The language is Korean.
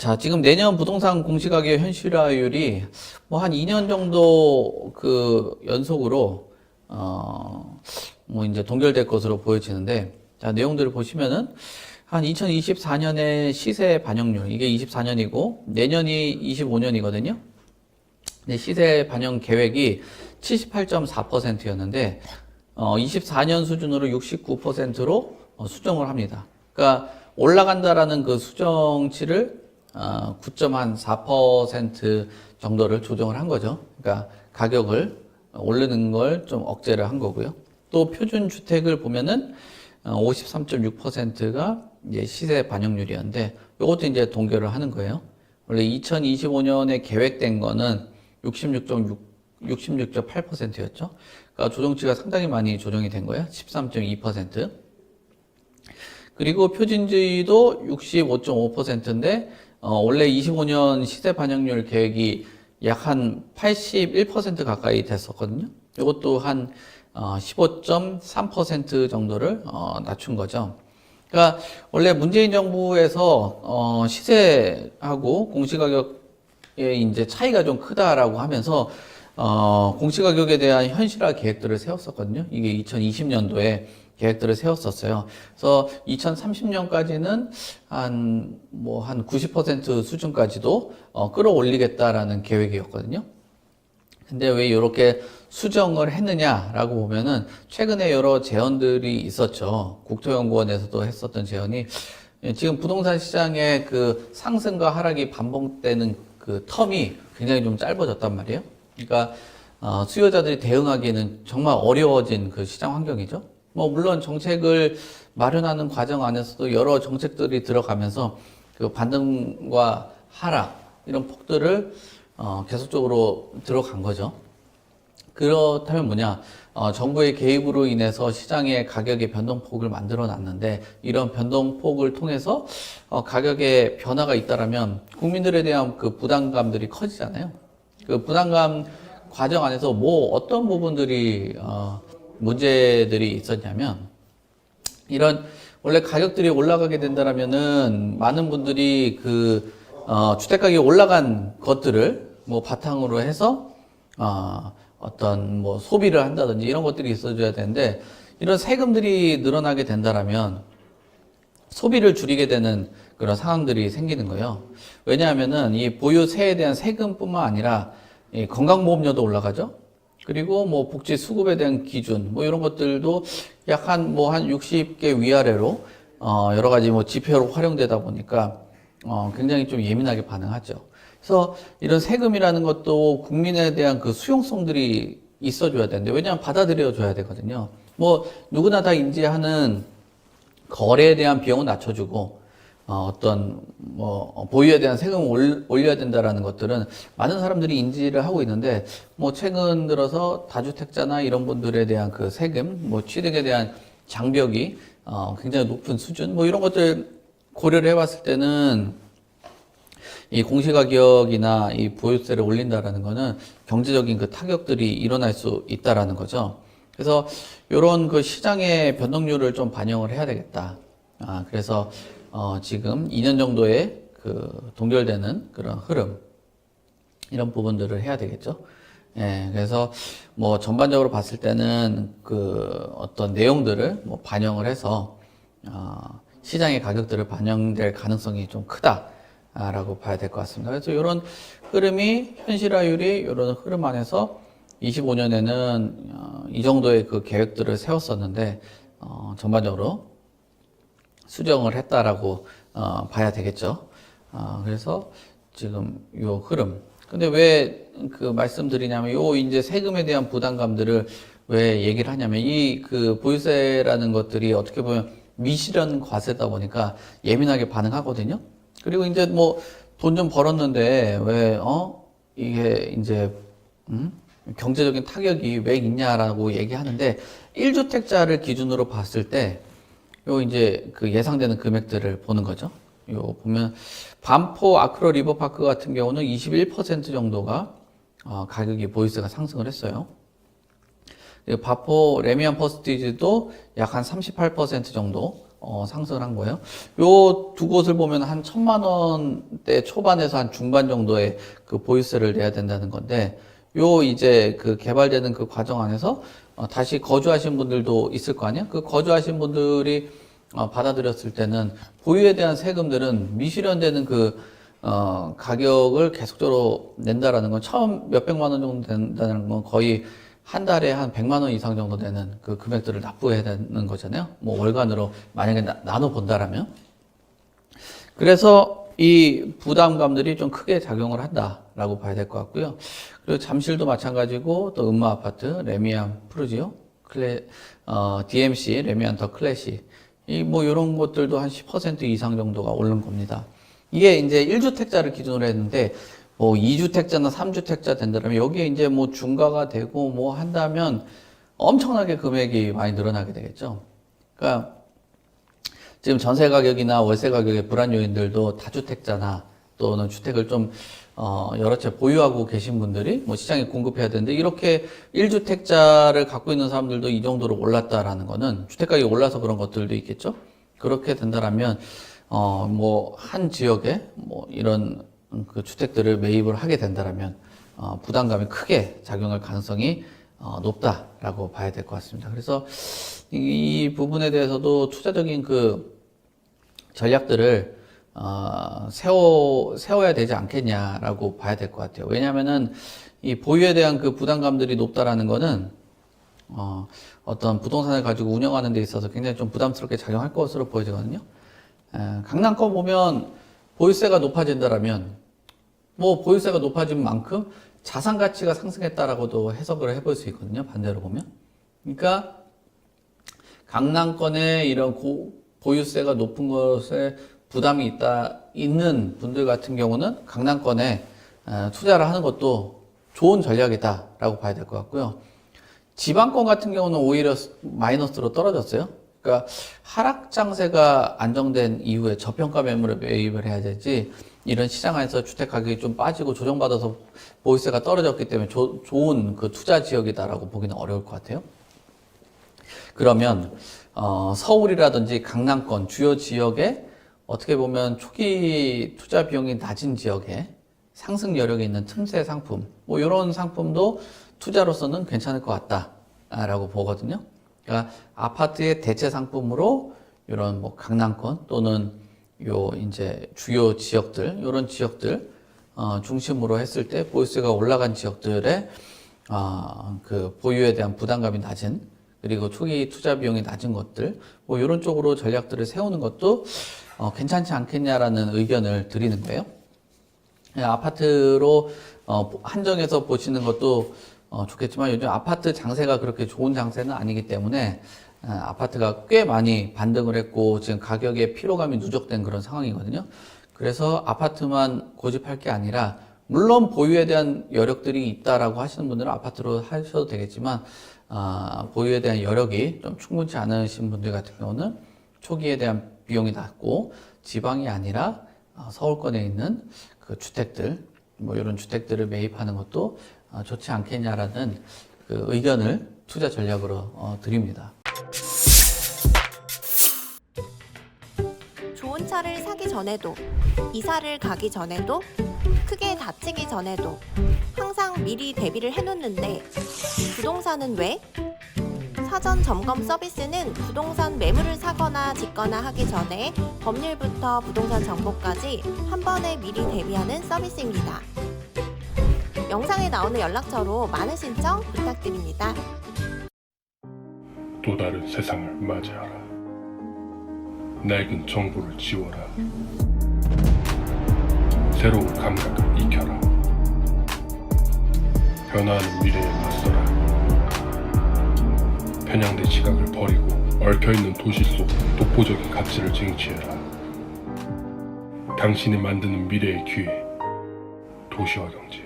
자, 지금 내년 부동산 공시가격 현실화율이 뭐 한 2년 정도 그 연속으로 뭐 이제 동결될 것으로 보여지는데, 자, 내용들을 보시면은 한 2024년에 시세 반영률, 이게 24년이고 내년이 25년이거든요. 근데 시세 반영 계획이 78.4%였는데 24년 수준으로 69%로 수정을 합니다. 그러니까 올라간다라는 그 수정치를 9.4% 정도를 조정을 한 거죠. 그러니까 가격을 오르는 걸 좀 억제를 한 거고요. 또 표준 주택을 보면은 53.6%가 이제 시세 반영률이었는데 이것도 이제 동결을 하는 거예요. 원래 2025년에 계획된 거는 66.8%였죠. 그러니까 조정치가 상당히 많이 조정이 된 거예요. 13.2%. 그리고 표준주의도 65.5%인데 원래 25년 시세 반영률 계획이 약 한 81% 가까이 됐었거든요. 이것도 한 15.3% 정도를 낮춘 거죠. 그러니까 원래 문재인 정부에서 시세하고 공시가격의 이제 차이가 좀 크다라고 하면서 공시가격에 대한 현실화 계획들을 세웠었거든요. 이게 2020년도에 계획들을 세웠었어요. 그래서 2030년까지는 한 90% 수준까지도 끌어올리겠다라는 계획이었거든요. 근데 왜 이렇게 수정을 했느냐라고 보면은 최근에 여러 제언들이 있었죠. 국토연구원에서도 했었던 제언이 지금 부동산 시장의 그 상승과 하락이 반복되는 그 텀이 굉장히 좀 짧아졌단 말이에요. 그러니까 수요자들이 대응하기에는 정말 어려워진 그 시장 환경이죠. 뭐 물론 정책을 마련하는 과정 안에서도 여러 정책들이 들어가면서 그 반등과 하락 이런 폭들을 계속적으로 들어간 거죠. 그렇다면 뭐냐? 정부의 개입으로 인해서 시장의 가격의 변동폭을 만들어 놨는데 이런 변동폭을 통해서 가격의 변화가 있다라면 국민들에 대한 그 부담감들이 커지잖아요. 그 부담감 과정 안에서 뭐 어떤 부분들이 문제들이 있었냐면 이런 원래 가격들이 올라가게 된다라면은 많은 분들이 그 주택 가격이 올라간 것들을 뭐 바탕으로 해서 어떤 뭐 소비를 한다든지 이런 것들이 있어줘야 되는데 이런 세금들이 늘어나게 된다라면 소비를 줄이게 되는 그런 상황들이 생기는 거예요. 왜냐하면은 이 보유세에 대한 세금뿐만 아니라 이 건강보험료도 올라가죠. 그리고 뭐 복지 수급에 대한 기준 뭐 이런 것들도 약 한 60개 위아래로 여러 가지 뭐 지표로 활용되다 보니까 굉장히 좀 예민하게 반응하죠. 그래서 이런 세금이라는 것도 국민에 대한 그 수용성들이 있어줘야 되는데 왜냐하면 받아들여줘야 되거든요. 뭐 누구나 다 인지하는 거래에 대한 비용은 낮춰주고 어떤 뭐 보유에 대한 세금을 올려야 된다라는 것들은 많은 사람들이 인지를 하고 있는데 뭐 최근 들어서 다주택자나 이런 분들에 대한 그 세금, 뭐 취득에 대한 장벽이 굉장히 높은 수준, 뭐 이런 것들 고려를 해봤을 때는 이 공시가격이나 이 보유세를 올린다라는 거는 경제적인 그 타격들이 일어날 수 있다라는 거죠. 그래서 이런 그 시장의 변동률을 좀 반영을 해야 되겠다. 그래서 지금 2년 정도의 그 동결되는 그런 흐름 이런 부분들을 해야 되겠죠. 예, 그래서 뭐 전반적으로 봤을 때는 그 어떤 내용들을 뭐 반영을 해서 시장의 가격들을 반영될 가능성이 좀 크다라고 봐야 될 것 같습니다. 그래서 이런 흐름이 현실화율이 이런 흐름 안에서 25년에는 이 정도의 그 계획들을 세웠었는데 전반적으로 수정을 했다라고 봐야 되겠죠. 그래서 지금 요 흐름. 근데 왜 그 말씀드리냐면 요 이제 세금에 대한 부담감들을 왜 얘기를 하냐면 이 그 보유세라는 것들이 어떻게 보면 미실현 과세다 보니까 예민하게 반응하거든요. 그리고 이제 뭐 돈 좀 벌었는데 왜 이게 이제 경제적인 타격이 왜 있냐라고 얘기하는데 1주택자를 기준으로 봤을 때 요 이제 그 예상되는 금액들을 보는 거죠. 요 보면 반포 아크로 리버파크 같은 경우는 21% 정도가 가격이 보유세가 상승을 했어요. 그리고 반포 레미안 퍼스티지도 약 한 38% 정도 상승을 한 거예요. 요 두 곳을 보면 한 1,000만 원대 초반에서 한 중반 정도의 그 보유세를 내야 된다는 건데, 요 이제 그 개발되는 그 과정 안에서 다시 거주하신 분들도 있을 거 아니야? 그 거주하신 분들이 받아들였을 때는 보유에 대한 세금들은 미실현되는 그 가격을 계속적으로 낸다라는 건 처음 몇백만 원 정도 된다는 건 거의 한 달에 한 100만 원 이상 정도 되는 그 금액들을 납부해야 되는 거잖아요. 뭐 월간으로 만약에 나눠 본다라면. 그래서 이 부담감들이 좀 크게 작용을 한다라고 봐야 될 것 같고요. 그리고 잠실도 마찬가지고 또 음마 아파트, 레미안 프루지오, DMC, 레미안 더 클래식, 뭐 이런 것들도 한 10% 이상 정도가 오른 겁니다. 이게 이제 1주택자를 기준으로 했는데, 뭐 2주택자나 3주택자 된다면 여기에 이제 뭐 중과가 되고 뭐 한다면 엄청나게 금액이 많이 늘어나게 되겠죠. 그러니까 지금 전세 가격이나 월세 가격의 불안 요인들도 다주택자나 또는 주택을 좀 여러 채 보유하고 계신 분들이 뭐 시장에 공급해야 되는데, 이렇게 1주택자를 갖고 있는 사람들도 이 정도로 올랐다라는 거는 주택 가격이 올라서 그런 것들도 있겠죠. 그렇게 된다라면 뭐 한 지역에 뭐 이런 그 주택들을 매입을 하게 된다라면 부담감이 크게 작용할 가능성이 높다라고 봐야 될 것 같습니다. 그래서 이 부분에 대해서도 투자적인 그 전략들을 세워야 되지 않겠냐라고 봐야 될 것 같아요. 왜냐하면은 이 보유에 대한 그 부담감들이 높다라는 거는 어떤 부동산을 가지고 운영하는 데 있어서 굉장히 좀 부담스럽게 작용할 것으로 보여지거든요. 강남권 보면 보유세가 높아진다라면 뭐 보유세가 높아진 만큼 자산 가치가 상승했다라고도 해석을 해볼 수 있거든요. 반대로 보면. 그러니까 강남권에 이런 보유세가 높은 것에 부담이 있는 분들 같은 경우는 강남권에 투자를 하는 것도 좋은 전략이다라고 봐야 될 것 같고요. 지방권 같은 경우는 오히려 마이너스로 떨어졌어요. 그러니까 하락 장세가 안정된 이후에 저평가 매물에 매입을 해야 되지, 이런 시장 안에서 주택 가격이 좀 빠지고 조정받아서 보유세가 떨어졌기 때문에 좋은 그 투자 지역이다라고 보기는 어려울 것 같아요. 그러면 서울이라든지 강남권 주요 지역에 어떻게 보면 초기 투자 비용이 낮은 지역에 상승 여력이 있는 틈새 상품, 뭐 이런 상품도 투자로서는 괜찮을 것 같다라고 보거든요. 그러니까 아파트의 대체 상품으로 이런 뭐 강남권 또는 요 이제 주요 지역들, 이런 지역들 중심으로 했을 때 보유세가 올라간 지역들의 그 보유에 대한 부담감이 낮은, 그리고 초기 투자 비용이 낮은 것들, 뭐 이런 쪽으로 전략들을 세우는 것도 괜찮지 않겠냐라는 의견을 드리는 거예요. 아파트로 한정해서 보시는 것도 좋겠지만, 요즘 아파트 장세가 그렇게 좋은 장세는 아니기 때문에 아파트가 꽤 많이 반등을 했고 지금 가격에 피로감이 누적된 그런 상황이거든요. 그래서 아파트만 고집할 게 아니라, 물론 보유에 대한 여력들이 있다라고 하시는 분들은 아파트로 하셔도 되겠지만, 보유에 대한 여력이 좀 충분치 않으신 분들 같은 경우는 초기에 대한 비용이 낮고 지방이 아니라 서울권에 있는 그 주택들, 뭐 이런 주택들을 매입하는 것도 좋지 않겠냐라는 그 의견을 투자 전략으로 드립니다. 좋은 차를 사기 전에도, 이사를 가기 전에도, 크게 다치기 전에도 항상 미리 대비를 해놓는데 부동산은 왜? 사전 점검 서비스는 부동산 매물을 사거나 짓거나 하기 전에 법률부터 부동산 정보까지 한 번에 미리 대비하는 서비스입니다. 영상에 나오는 연락처로 많은 신청 부탁드립니다. 또 다른 세상을 맞이하라. 낡은 정보를 지워라. 새로운 감각을 익혀라. 변화하는 미래에 맞서라. 편향된 시각을 버리고 얽혀있는 도시 속 독보적인 가치를 쟁취해라. 당신이 만드는 미래의 기회, 도시화 경제.